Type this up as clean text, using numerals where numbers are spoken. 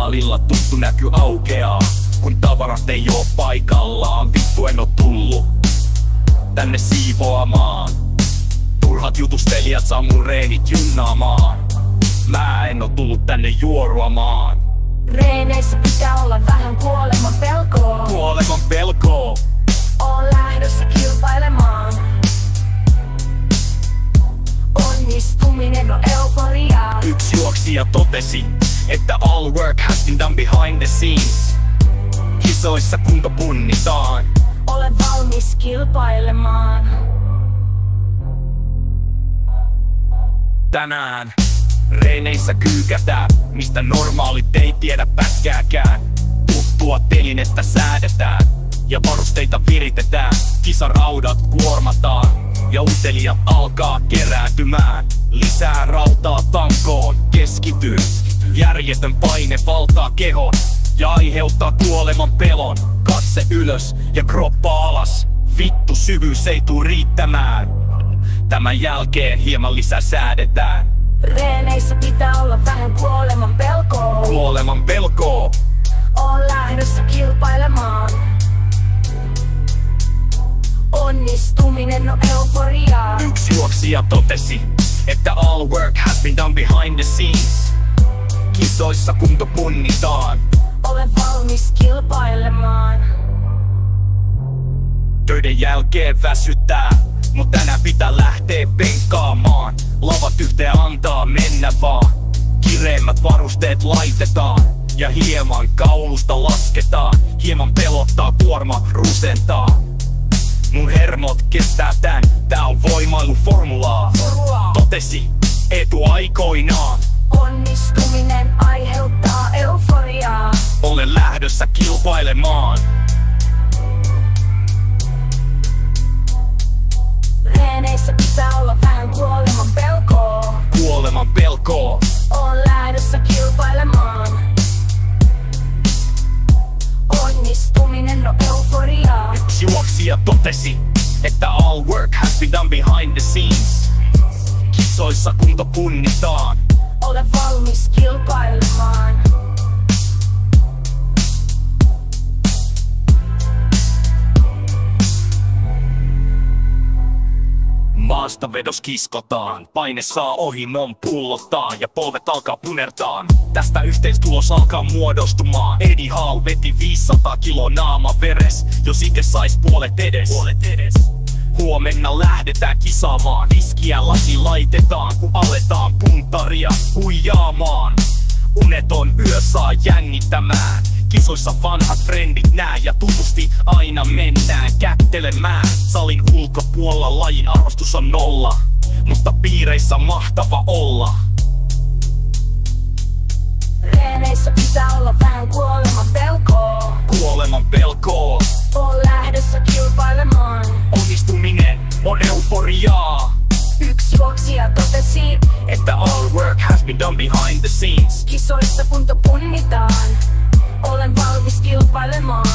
Maalilla tuttu näky aukeaa, kun tavarat ei oo paikallaan. Vittu en oo tullu tänne siivoamaan. Turhat jutustelijat saa mun reenit junnaamaan. Mä en oo tullut tänne juoruamaan. Reeneissä pitää olla vähän kuoleman pelkoa. Kuoleman pelkoa. Oon lähdössä kilpailemaan. Onnistuminen on euforiaa. Yksi juoksija totesi, että all work has been done behind the scenes. Kisoissa kunto punnitaan. Olen valmis kilpailemaan. Tänään reeneissä kyykätään, mistä normaalit ei tiedä pätkääkään. Tuttua telinettä säädetään ja varusteita viritetään. Kisaraudat kuormataan ja utelijat alkaa kerääntymään. Lisää rautaa tankoon, keskity. Järjetön paine valtaa kehon ja aiheuttaa kuoleman pelon. Katse ylös ja kroppa alas. Vittu, syvyys ei tuu riittämään. Tämän jälkeen hieman lisää säädetään. Reeneissä pitää olla vähän kuoleman pelkoa. Kuoleman pelkoa. Oon lähdössä kilpailemaan. Onnistuminen on euforiaa. Yksi juoksija totesi, että all work has been done behind the scenes. Kisoissa kunto punnitaan. Olen valmis kilpailemaan. Töiden jälkeen väsyttää, mut tänään pitää lähteä penkkaamaan. Lavat yhteen antaa mennä vaan. Kireimmät varusteet laitetaan ja hieman kaulusta lasketaan. Hieman pelottaa, kuorma rusentaa. Mun hermot kestää tän, tää on voimailuformulaa. Totesi Eetu aikoinaan. Onnistuminen aiheuttaa euforiaa. Olen lähdössä kilpailemaan. Reeneissä pitää olla vähän kuoleman pelkoa. Kuoleman pelkoa. Oon lähdössä kilpailemaan. Onnistuminen on euforiaa. Yksi juoksija totesi, että all work has been done behind the scenes. Kisoissa kunto punnitaan. Olen valmis kilpailemaan. Maastavedos kiskotaan, paine saa ohinon pullottaan ja polvet alkaa punertaan. Tästä yhteistulos alkaa muodostumaan. Eddie Hall veti 500 kilo naama veres, jos ite sais puolet edes. Huomenna lähdetään kisaamaan. Viskiä lasi laitetaan, kun aletaan puntaria huijaamaan. Uneton yö saa jännittämään. Kisoissa vanhat frendit nää ja tutusti aina mennään kättelemään. Salin ulkopuolella lajin arvostus on nolla, mutta piireissä mahtava olla. Reeneissä pitää olla vähän kuoleman pelkoa. Kuoleman pelkoa. Oon lähdössä kilpailemaan. Onnistuminen on euforiaa. Yksi juoksija totesi, että all work has been done behind the scenes. kisoissa kunto punnitaan. Olen valmis kilpailemaan.